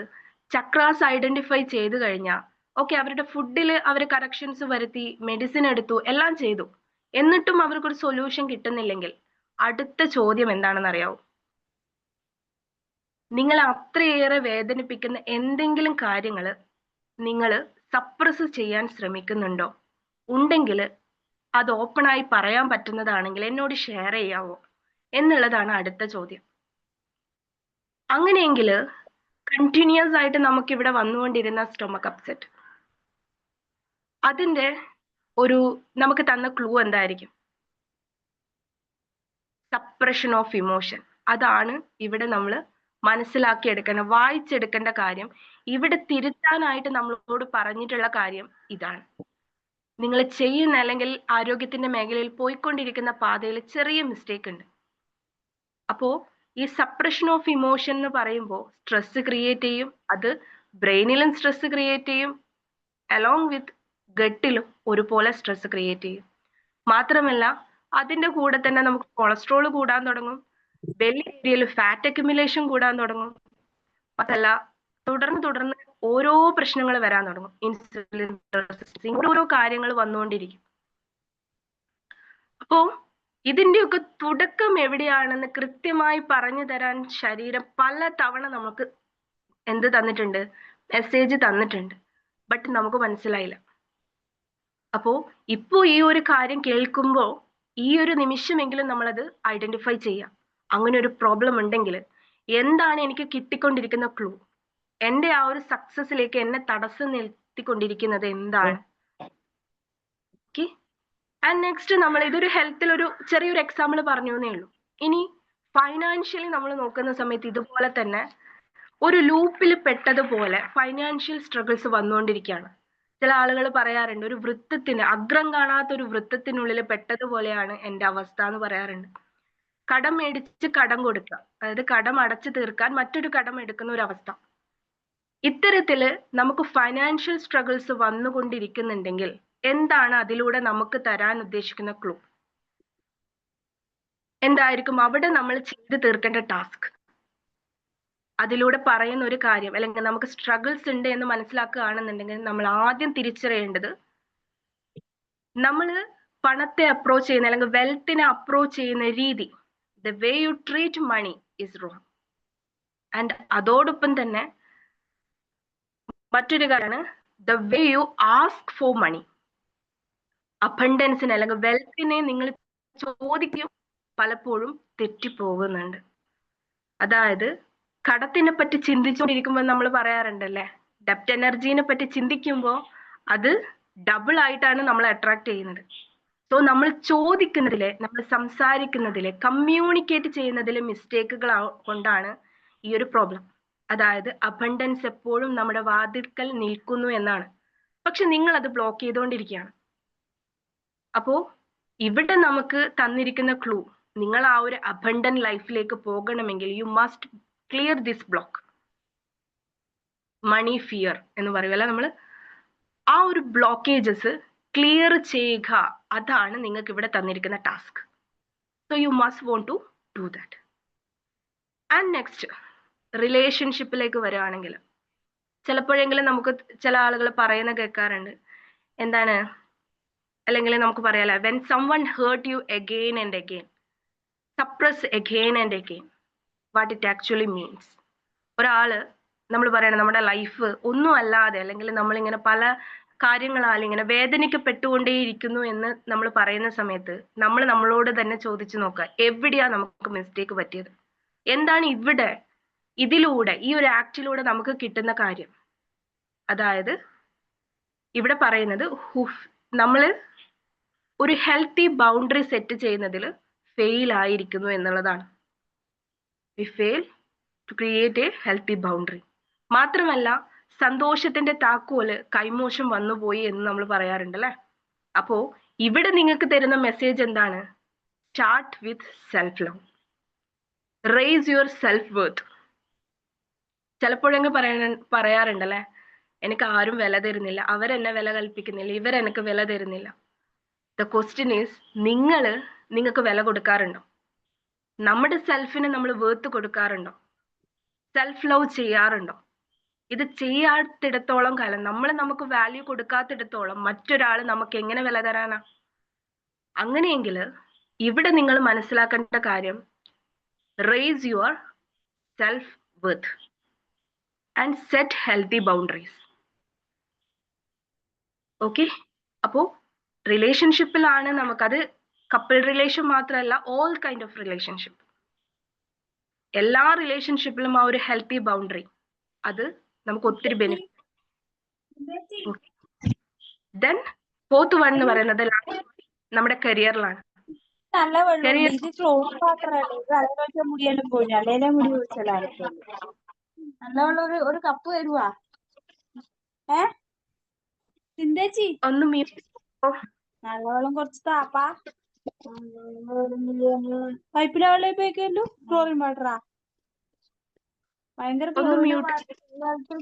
ചക്രാസ് ഐഡന്റിഫൈ ചെയ്തു കഴിഞ്ഞാൽ ഓക്കെ, അവരുടെ ഫുഡിൽ അവർ കറക്ഷൻസ് വരുത്തി, മെഡിസിൻ എടുത്തു, എല്ലാം ചെയ്തു, എന്നിട്ടും അവർക്കൊരു സൊല്യൂഷൻ കിട്ടുന്നില്ലെങ്കിൽ അടുത്ത ചോദ്യം എന്താണെന്ന് അറിയാവോ? നിങ്ങൾ അത്രയേറെ വേദനിപ്പിക്കുന്ന എന്തെങ്കിലും കാര്യങ്ങൾ നിങ്ങൾ സപ്രസ് ചെയ്യാൻ ശ്രമിക്കുന്നുണ്ടോ? ഉണ്ടെങ്കിൽ അത് ഓപ്പണായി പറയാൻ പറ്റുന്നതാണെങ്കിൽ എന്നോട് ഷെയർ ചെയ്യാവോ എന്നുള്ളതാണ് അടുത്ത ചോദ്യം. അങ്ങനെയെങ്കിൽ കണ്ടിന്യൂസ് ആയിട്ട് നമുക്ക് ഇവിടെ വന്നുകൊണ്ടിരുന്ന സ്റ്റൊമക് അപ്സെറ്റ്, അതിന്റെ ഒരു നമുക്ക് തന്ന ക്ലൂ എന്തായിരിക്കും? Suppression of emotion. അതാണ് ഇവിടെ നമ്മൾ മനസ്സിലാക്കിയെടുക്കേണ്ട, വായിച്ചെടുക്കേണ്ട കാര്യം. ഇവിടെ തിരുത്താനായിട്ട് നമ്മളോട് പറഞ്ഞിട്ടുള്ള കാര്യം ഇതാണ്. നിങ്ങൾ ചെയ്യുന്ന അല്ലെങ്കിൽ ആരോഗ്യത്തിന്റെ മേഖലയിൽ പോയിക്കൊണ്ടിരിക്കുന്ന പാതയിൽ ചെറിയ മിസ്റ്റേക്ക് ഉണ്ട്. അപ്പോ ഈ സപ്രഷൻ ഓഫ് ഇമോഷൻ എന്ന് പറയുമ്പോൾ സ്ട്രെസ് ക്രിയേറ്റ് ചെയ്യും, അത് ബ്രെയിനിലും സ്ട്രെസ് ക്രിയേറ്റ് ചെയ്യും, അലോങ് വിത്ത് ഗട്ടിലും ഒരുപോലെ സ്ട്രെസ് ക്രിയേറ്റ് ചെയ്യും. മാത്രമല്ല അതിന്റെ കൂടെ തന്നെ നമുക്ക് കൊളസ്ട്രോൾ കൂടാൻ തുടങ്ങും, ബെല്ലി ഏരിയയിൽ ഫാറ്റ് അക്യുമുലേഷൻ കൂടാൻ തുടങ്ങും. അതല്ല തുടർന്ന് ഓരോ പ്രശ്നങ്ങൾ വരാൻ തുടങ്ങും, ഇൻസുലിൻ റെസിസ്റ്റൻസ്, ഓരോ കാര്യങ്ങൾ വന്നുകൊണ്ടിരിക്കും. അപ്പോ ഇതിന്റെയൊക്കെ തുടക്കം എവിടെയാണെന്ന് കൃത്യമായി പറഞ്ഞു തരാൻ ശരീരം പല തവണ നമുക്ക് എന്ത് തന്നിട്ടുണ്ട്, മെസ്സേജ് തന്നിട്ടുണ്ട്. ബട്ട് നമുക്ക് മനസ്സിലായില്ല. അപ്പോ ഇപ്പോ ഈ ഒരു കാര്യം കേൾക്കുമ്പോൾ ഈ ഒരു നിമിഷമെങ്കിലും നമ്മളത് ഐഡന്റിഫൈ ചെയ്യാം. അങ്ങനെ ഒരു പ്രോബ്ലം ഉണ്ടെങ്കിൽ എന്താണ് എനിക്ക് കിട്ടിക്കൊണ്ടിരിക്കുന്ന ക്ലൂ, എന്റെ ആ ഒരു സക്സസിലേക്ക് എന്നെ തടസ്സം നിർത്തിക്കൊണ്ടിരിക്കുന്നത് എന്താണ്? ആൻഡ് നെക്സ്റ്റ് നമ്മൾ ഇതൊരു ഹെൽത്തിൽ ഒരു ചെറിയൊരു എക്സാമ്പിൾ പറഞ്ഞു എന്നേ ഉള്ളൂ. ഇനി ഫൈനാൻഷ്യലി നമ്മൾ നോക്കുന്ന സമയത്ത് ഇതുപോലെ തന്നെ ഒരു ലൂപ്പിൽ പെട്ടതുപോലെ ഫൈനാൻഷ്യൽ സ്ട്രഗിൾസ് വന്നുകൊണ്ടിരിക്കുകയാണ്. ചില ആളുകൾ പറയാറുണ്ട്, ഒരു വൃത്തത്തിന്, അഗ്രം കാണാത്ത ഒരു വൃത്തത്തിനുള്ളിൽ പെട്ടതുപോലെയാണ് എൻ്റെ അവസ്ഥ എന്ന് പറയാറുണ്ട്. കടം മേടിച്ച് കടം കൊടുക്കുക, അതായത് കടം അടച്ചു തീർക്കാൻ മറ്റൊരു കടം എടുക്കുന്ന ഒരു അവസ്ഥ. ഇത്തരത്തില് നമുക്ക് ഫൈനാൻഷ്യൽ സ്ട്രഗിൾസ് വന്നുകൊണ്ടിരിക്കുന്നുണ്ടെങ്കിൽ എന്താണ് അതിലൂടെ നമുക്ക് തരാൻ ഉദ്ദേശിക്കുന്ന ക്ലൂ? എന്തായിരിക്കും അവിടെ നമ്മൾ ചെയ്ത് തീർക്കേണ്ട ടാസ്ക്? അതിലൂടെ പറയുന്ന ഒരു കാര്യം, അല്ലെങ്കിൽ നമുക്ക് സ്ട്രഗിൾസ് ഉണ്ട് എന്ന് മനസ്സിലാക്കുകയാണെന്നുണ്ടെങ്കിൽ നമ്മൾ ആദ്യം തിരിച്ചറിയേണ്ടത്, നമ്മൾ പണത്തെ അപ്രോച്ച് ചെയ്യുന്ന അല്ലെങ്കിൽ വെൽത്തിനെ അപ്രോച്ച് ചെയ്യുന്ന രീതി, the way you treat money is wrong. And അതോടൊപ്പം തന്നെ മറ്റൊരു കാര്യമാണ് the way you ask for money. അബണ്ടൻസിനെ അല്ലെങ്കിൽ വെൽത്തിനെ നിങ്ങൾ ചോദിക്കും പലപ്പോഴും തെറ്റിപ്പോകുന്നുണ്ട്. അതായത് കടത്തിനെ പറ്റി ചിന്തിച്ചുകൊണ്ടിരിക്കുമ്പോൾ നമ്മൾ പറയാറുണ്ടല്ലേ, ഡെപ്റ്റ് എനർജീനെ പറ്റി ചിന്തിക്കുമ്പോൾ അത് ഡബിൾ ആയിട്ടാണ് നമ്മൾ അട്രാക്ട് ചെയ്യുന്നത്. സോ നമ്മൾ ചോദിക്കുന്നതിലെ, നമ്മൾ സംസാരിക്കുന്നതിലെ, കമ്മ്യൂണിക്കേറ്റ് ചെയ്യുന്നതിലെ മിസ്റ്റേക്കുകൾ കൊണ്ടാണ് ഈ ഒരു പ്രോബ്ലം. അതായത് അബണ്ടൻസ് എപ്പോഴും നമ്മുടെ വാതിൽക്കൽ നിൽക്കുന്നു എന്നാണ്, പക്ഷെ നിങ്ങൾ അത് ബ്ലോക്ക് ചെയ്തുകൊണ്ടിരിക്കുകയാണ്. അപ്പോ ഇവിടെ നമുക്ക് തന്നിരിക്കുന്ന ക്ലൂ, നിങ്ങൾ ആ ഒരു അബണ്ടന്റ് ലൈഫിലേക്ക് പോകണമെങ്കിൽ you must clear this block. Money fear എന്ന് പറയുമല്ല, നമ്മൾ ആ ഒരു ബ്ലോക്കേജസ് ക്ലിയർ ചെയ്യുക, അതാണ് നിങ്ങൾക്ക് ഇവിടെ തന്നിരിക്കുന്ന task. So you must want to do that. And next റിലേഷൻഷിപ്പിലേക്ക് വരികയാണെങ്കിൽ ചിലപ്പോഴെങ്കിലും നമുക്ക് ചില ആളുകൾ പറയുന്ന കേൾക്കാറുണ്ട്, എന്താണ്, അല്ലെങ്കിൽ നമുക്ക് പറയാലോ, when someone hurt you again and again, suppress again and again, what it actually means. ഒരാള് നമ്മൾ പറയണം നമ്മുടെ ലൈഫ് ഒന്നും അല്ലാതെ, അല്ലെങ്കിൽ നമ്മളിങ്ങനെ പല കാര്യങ്ങളാൽ ഇങ്ങനെ വേദനിക്കപ്പെട്ടുകൊണ്ടേയിരിക്കുന്നു എന്ന് നമ്മൾ പറയുന്ന സമയത്ത് നമ്മൾ നമ്മളോട് തന്നെ ചോദിച്ചു നോക്കുക, എവിടെയാ നമുക്ക് മിസ്റ്റേക്ക് പറ്റിയത്, എന്താണ് ഇവിടെ ഇതിലൂടെ ഈ ഒരു ആക്ടിലൂടെ നമുക്ക് കിട്ടുന്ന കാര്യം? അതായത് ഇവിടെ പറയുന്നത് നമ്മൾ ഒരു ഹെൽത്തി ബൗണ്ടറി സെറ്റ് ചെയ്യുന്നതിൽ ഫെയിൽ ആയിരിക്കുന്നു എന്നുള്ളതാണ്. We fail to create a healthy boundary. മാത്രമല്ല സന്തോഷത്തിന്റെ താക്കോല് കൈമോശം വന്നുപോയി എന്ന് നമ്മൾ പറയാറുണ്ട് അല്ലെ. അപ്പോ ഇവിടെ നിങ്ങൾക്ക് തരുന്ന മെസ്സേജ് എന്താണ്? Start with self love, raise your self worth. ചിലപ്പോഴെങ്കിൽ പറയാറുണ്ടല്ലേ, എനിക്ക് ആരും വില തരുന്നില്ല, അവരെന്നെ വില കൽപ്പിക്കുന്നില്ല, ഇവരെനിക്ക് വില തരുന്നില്ല. ദ ക്വസ്റ്റ്യൻ ഈസ്, നിങ്ങൾക്ക് വില കൊടുക്കാറുണ്ടോ? നമ്മുടെ സെൽഫിന് നമ്മൾ വേർത്ത് കൊടുക്കാറുണ്ടോ? സെൽഫ് ലവ് ചെയ്യാറുണ്ടോ? ഇത് ചെയ്യാത്തിടത്തോളം കാലം, നമ്മൾ നമുക്ക് വാല്യൂ കൊടുക്കാത്തിടത്തോളം മറ്റൊരാൾ നമുക്ക് എങ്ങനെ വില തരാനാ? അങ്ങനെയെങ്കിൽ ഇവിടെ നിങ്ങൾ മനസ്സിലാക്കേണ്ട കാര്യം, raise your self worth and set healthy boundaries. Okay, അപ്പോ റിലേഷൻഷിപ്പിലാണ് നമുക്കത്, കപ്പിൾ റിലേഷൻ മാത്രമല്ല, ഓൾ കൈൻഡ് ഓഫ് റിലേഷൻഷിപ്പ്, എല്ലാ റിലേഷൻഷിപ്പിലും ആ ഒരു ഹെൽത്തി ബൗണ്ടറി, അത് നമുക്ക് ഒത്തിരി ബെനിഫിറ്റ്. ദെൻ ഫോർത്ത് വൺ എന്ന് പറയുന്നത് നമ്മുടെ കരിയറിലാണ്. നല്ല വെള്ളം ഇത് ക്ലോസ് മാത്രമല്ല, ഇത് അലവഴിച്ച മുടിയെല്ലാം പോയി, അല്ലേലെ മുടി വെച്ചാലും നല്ല വെള്ളം ഒരു കപ്പ് തരുവാ. ചിന്തേച്ചി ഒന്ന് നല്ല വെള്ളം കുറച്ച് താപ്പാ. പൈപ്പിലെ വെള്ളം ഉപയോഗിക്കല്ലോ, ക്ലോറിൻ വാട്ടറാ. ഭയങ്കര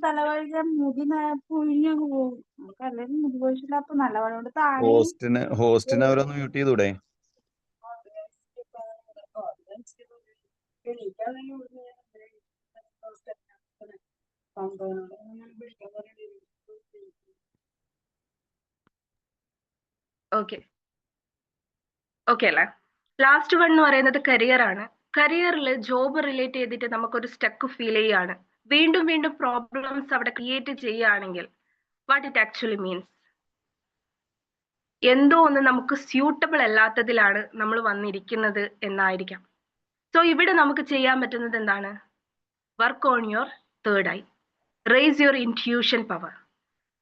തലവഴിച്ച മുടി പൊഴിഞ്ഞങ്ങ് പോകും. നമുക്ക് അല്ലെങ്കിൽ മുടി പൊഴിച്ചില്ല. അപ്പൊ നല്ല വെള്ളം കൊണ്ട് താഴെ ഹോസ്റ്റിനെ അവരൊന്ന് മ്യൂട്ട് ചെയ്തൂടെ? ഓക്കെ അല്ലേ. ലാസ്റ്റ് വൺ എന്ന് പറയുന്നത് കരിയർ ആണ്. കരിയറിൽ ജോബ് റിലേറ്റ് ചെയ്തിട്ട് നമുക്കൊരു സ്റ്റക്ക് ഫീൽ ചെയ്യാണ്, വീണ്ടും വീണ്ടും പ്രോബ്ലംസ് അവിടെ ക്രിയേറ്റ് ചെയ്യുകയാണെങ്കിൽ വാട്ട് ഇറ്റ് ആക്ച്വലി മീൻസ്, എന്തോ ഒന്ന് നമുക്ക് സ്യൂട്ടബിൾ അല്ലാത്തതിലാണ് നമ്മൾ വന്നിരിക്കുന്നത് എന്നായിരിക്കാം. സോ ഇവിടെ നമുക്ക് ചെയ്യാൻ പറ്റുന്നത് എന്താണ്? Work on your third eye, raise your intuition power.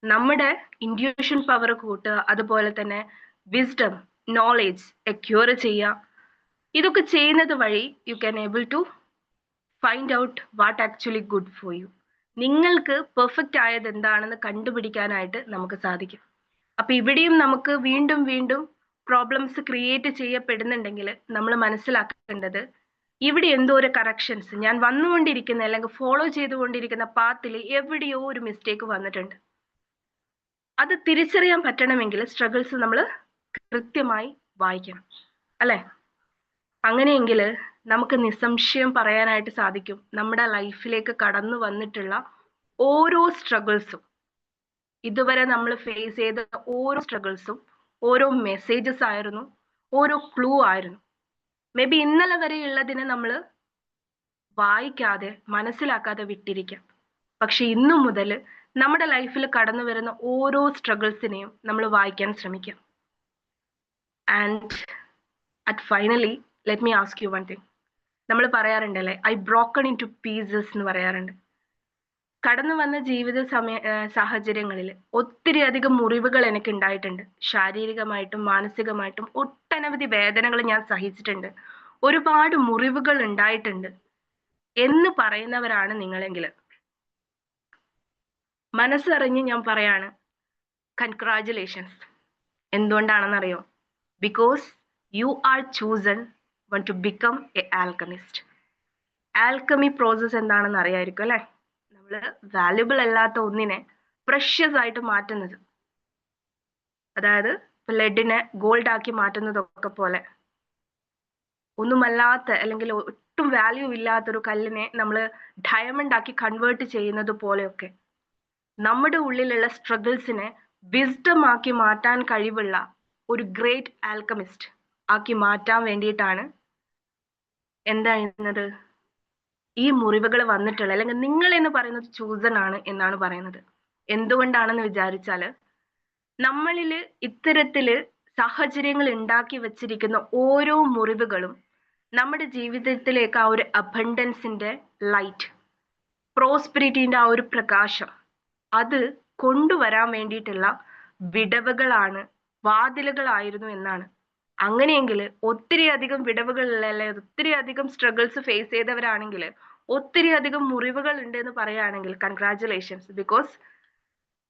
നമ്മുടെ ഇൻറ്റ്യൂഷൻ പവർ കൂട്ടുക, അതുപോലെ തന്നെ വിസ്ഡം, നോളേജ് അക്യൂർ ചെയ്യുക. ഇതൊക്കെ ചെയ്യുന്നത് വഴി you can able to find out what actually good for you. നിങ്ങൾക്ക് പെർഫെക്റ്റ് ആയത് എന്താണെന്ന് കണ്ടുപിടിക്കാനായിട്ട് നമുക്ക് സാധിക്കും. അപ്പൊ ഇവിടെയും നമുക്ക് വീണ്ടും വീണ്ടും പ്രോബ്ലംസ് ക്രിയേറ്റ് ചെയ്യപ്പെടുന്നുണ്ടെങ്കിൽ നമ്മൾ മനസ്സിലാക്കേണ്ടത്, ഇവിടെ എന്തോ ഒരു കറക്ഷൻസ്, ഞാൻ വന്നുകൊണ്ടിരിക്കുന്ന അല്ലെങ്കിൽ ഫോളോ ചെയ്തുകൊണ്ടിരിക്കുന്ന പാത്തിൽ എവിടെയോ ഒരു മിസ്റ്റേക്ക് വന്നിട്ടുണ്ട്. അത് തിരിച്ചറിയാൻ പറ്റണമെങ്കിൽ സ്ട്രഗിൾസ് നമ്മൾ കൃത്യമായി വായിക്കണം അല്ലെ. അങ്ങനെയെങ്കിൽ നമുക്ക് നിസ്സംശയം പറയാനായിട്ട് സാധിക്കും, നമ്മുടെ ലൈഫിലേക്ക് കടന്നു വന്നിട്ടുള്ള ഓരോ സ്ട്രഗിൾസും, ഇതുവരെ നമ്മൾ ഫേസ് ചെയ്ത ഓരോ സ്ട്രഗിൾസും ഓരോ മെസ്സേജസ് ആയിരുന്നു, ഓരോ ക്ലൂ ആയിരുന്നു. മേ ബി ഇന്നലെ വരെയുള്ളതിനെ നമ്മൾ വായിക്കാതെ മനസ്സിലാക്കാതെ വിട്ടിരിക്കാം. പക്ഷെ ഇന്നു മുതൽ നമ്മുടെ ലൈഫിൽ കടന്നു വരുന്ന ഓരോ സ്ട്രഗിൾസിനെയും നമ്മൾ വായിക്കാൻ ശ്രമിക്കാം. And at finally let me ask you one thing. നമ്മൾ പറയാറുണ്ടല്ലേ, I broken into pieces എന്ന് പറയാറുണ്ട്. കടന്നു വന്ന ജീവിത സാഹചര്യങ്ങളിൽ ഒത്തിരി അധികം മുറിവുകൾ എനിക്ക് ഉണ്ടായിട്ടുണ്ട്. ശാരീരികമായിട്ടും മാനസികമായിട്ടും ഒട്ടനവധി വേദനകൾ ഞാൻ സഹിച്ചിട്ടുണ്ട്, ഒരുപാട് മുറിവുകൾ ഉണ്ടായിട്ടുണ്ട് എന്ന് പറയുന്നവരാണ് നിങ്ങളെങ്കിൽ, മനസ്സറിഞ്ഞ് ഞാൻ പറയാണ്, കൺഗ്രാജുലേഷൻസ്. എന്തുകൊണ്ടാണെന്നറിയോ? Because you are chosen one to become a alchemist. Alchemy process എന്താണെന്ന് അറിയായിരിക്കും അല്ലെ. നമ്മൾ വാല്യുബിൾ അല്ലാത്ത ഒന്നിനെ പ്രഷ്യസ് ആയിട്ട് മാറ്റുന്നത്, അതായത് ലെഡിനെ ഗോൾഡ് ആക്കി മാറ്റുന്നതൊക്കെ പോലെ, ഒന്നുമല്ലാത്ത അല്ലെങ്കിൽ ഒട്ടും വാല്യൂ ഇല്ലാത്തൊരു കല്ലിനെ നമ്മൾ ഡയമണ്ട് ആക്കി കൺവേർട്ട് ചെയ്യുന്നത് പോലെയൊക്കെ നമ്മുടെ ഉള്ളിലുള്ള സ്ട്രഗിൾസിനെ വിസ്ഡം ആക്കി മാറ്റാൻ കഴിവുള്ള ഒരു ഗ്രേറ്റ് ആൽക്കമിസ്റ്റ് ആക്കി മാറ്റാൻ വേണ്ടിയിട്ടാണ് എന്തായിരുന്നത്, ഈ മുറിവുകൾ വന്നിട്ടുള്ള, അല്ലെങ്കിൽ നിങ്ങൾ എന്ന് പറയുന്നത് ചൂസൺ ആണ് എന്നാണ് പറയുന്നത്. എന്തുകൊണ്ടാണെന്ന് വിചാരിച്ചാല്, നമ്മളില് ഇത്തരത്തില് സാഹചര്യങ്ങൾ ഉണ്ടാക്കി വെച്ചിരിക്കുന്ന ഓരോ മുറിവുകളും നമ്മുടെ ജീവിതത്തിലേക്ക് ആ ഒരു അബണ്ടൻസിന്റെ ലൈറ്റ്, പ്രോസ്പെരിറ്റിന്റെ ആ ഒരു പ്രകാശം അത് കൊണ്ടുവരാൻ വേണ്ടിയിട്ടുള്ള വിടവുകളാണ്, വാതിലുകളായിരുന്നു എന്നാണ്. അങ്ങനെയെങ്കിൽ ഒത്തിരി അധികം വിടവുകളിലല്ലേ, ഒത്തിരി അധികം സ്ട്രഗിൾസ് ഫേസ് ചെയ്തവരാണെങ്കിൽ, ഒത്തിരി അധികം മുറിവുകൾ ഉണ്ട് എന്ന് പറയുകയാണെങ്കിൽ കൺഗ്രാറ്റുലേഷൻസ്. ബിക്കോസ്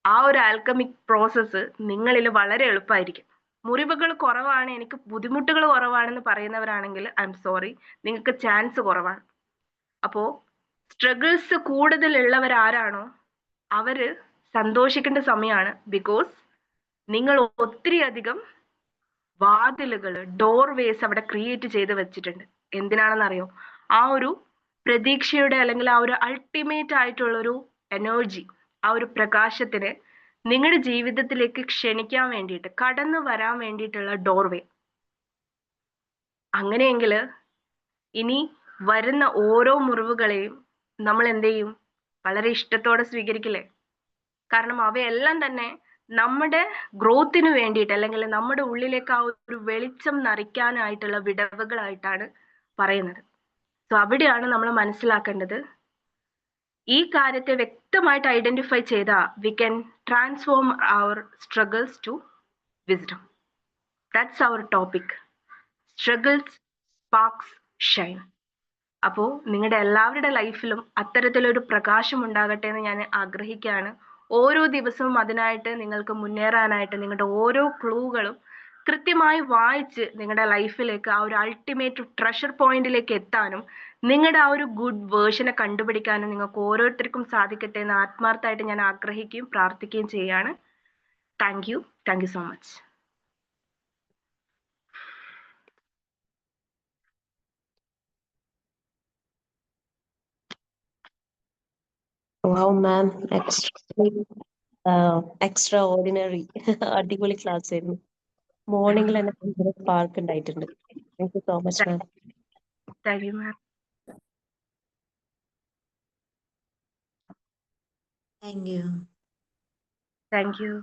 ആ ഒരു ആൽക്കമിക് പ്രോസസ്സ് നിങ്ങളിൽ വളരെ എളുപ്പമായിരിക്കും. മുറിവുകൾ കുറവാണ്, എനിക്ക് ബുദ്ധിമുട്ടുകൾ കുറവാണെന്ന് പറയുന്നവരാണെങ്കിൽ ഐ എം സോറി, നിങ്ങൾക്ക് ചാൻസ് കുറവാണ്. അപ്പോ സ്ട്രഗിൾസ് കൂടുതലുള്ളവരാരാണോ അവര് സന്തോഷിക്കേണ്ട സമയമാണ്. ബിക്കോസ് നിങ്ങൾ ഒത്തിരി അധികം വാതിലുകൾ, ഡോർവേസ് അവിടെ ക്രിയേറ്റ് ചെയ്ത് വെച്ചിട്ടുണ്ട്. എന്തിനാണെന്നറിയോ? ആ ഒരു പ്രതീക്ഷയുടെ അല്ലെങ്കിൽ ആ ഒരു അൾട്ടിമേറ്റ് ആയിട്ടുള്ള ഒരു എനർജി, ആ ഒരു പ്രകാശത്തിന് നിങ്ങളുടെ ജീവിതത്തിലേക്ക് ക്ഷണിക്കാൻ വേണ്ടിയിട്ട്, കടന്നു വരാൻ വേണ്ടിയിട്ടുള്ള ഡോർവേ. അങ്ങനെയെങ്കിൽ ഇനി വരുന്ന ഓരോ മുറിവുകളെയും നമ്മൾ എന്ത് ചെയ്യും? വളരെ ഇഷ്ടത്തോടെ സ്വീകരിക്കില്ലേ? കാരണം അവയെല്ലാം തന്നെ നമ്മുടെ ഗ്രോത്തിന് വേണ്ടിയിട്ട്, അല്ലെങ്കിൽ നമ്മുടെ ഉള്ളിലേക്ക് ആ ഒരു വെളിച്ചം നിറയ്ക്കാനായിട്ടുള്ള വിടവുകളായിട്ടാണ് പറയുന്നത്. സോ അവിടെയാണ് നമ്മൾ മനസ്സിലാക്കേണ്ടത്. ഈ കാര്യത്തെ വ്യക്തമായിട്ട് ഐഡന്റിഫൈ ചെയ്താൽ we can transform our struggles to wisdom. That's our topic. Struggles sparks shine. അപ്പോൾ നിങ്ങളുടെ എല്ലാവരുടെ ലൈഫിലും അത്തരത്തിലൊരു പ്രകാശം ഉണ്ടാകട്ടെ എന്ന് ഞാൻ ആഗ്രഹിക്കുകയാണ്. ഓരോ ദിവസവും അതിനായിട്ട് നിങ്ങൾക്ക് മുന്നേറാനായിട്ട് നിങ്ങളുടെ ഓരോ ക്ലൂകളും കൃത്യമായി വായിച്ച് നിങ്ങളുടെ ലൈഫിലേക്ക് ആ ഒരു അൾട്ടിമേറ്റ് ട്രഷർ പോയിന്റിലേക്ക് എത്താനും നിങ്ങളുടെ ആ ഒരു ഗുഡ് വേർഷനെ കണ്ടുപിടിക്കാനും നിങ്ങൾക്ക് ഓരോരുത്തർക്കും സാധിക്കട്ടെ എന്ന് ആത്മാർത്ഥമായിട്ട് ഞാൻ ആഗ്രഹിക്കുകയും പ്രാർത്ഥിക്കുകയും ചെയ്യാണ്. Thank you so much. Wow, ma'am, extra ordinary അടിപൊളി ക്ലാസ് ആയിരുന്നു. മോർണിംഗിൽ തന്നെ ഭയങ്കര സ്പാർക്ക് ഉണ്ടായിട്ടുണ്ട്. Thank you so much ma'am. Thank you ma'am. Thank you. Thank you.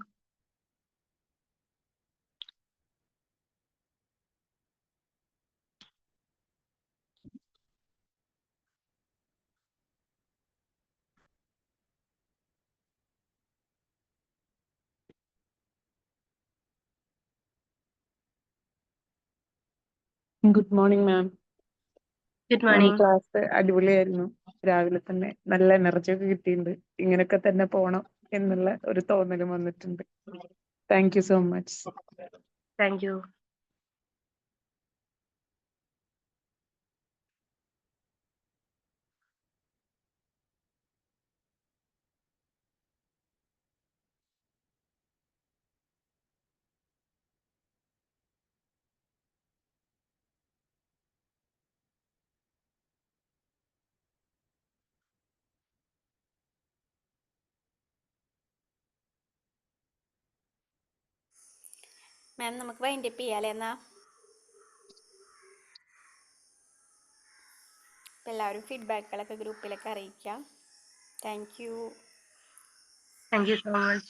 Good morning ma'am. Good ma'am morning. Class അടിപൊളിയായിരുന്നു. രാവിലെ തന്നെ നല്ല എനർജി ഒക്കെ കിട്ടിയിട്ടുണ്ട്. ഇങ്ങനെയൊക്കെ തന്നെ പോണം എന്നുള്ള ഒരു തോന്നലും വന്നിട്ടുണ്ട്. Thank you so much. Thank you. Ma'am നമുക്ക് വൈൻഡപ്പ് ചെയ്യാല്ലേ എന്നാ? അപ്പം എല്ലാവരും ഫീഡ്ബാക്കുകളൊക്കെ ഗ്രൂപ്പിലൊക്കെ അറിയിക്കാം. Thank you. Thank you so much.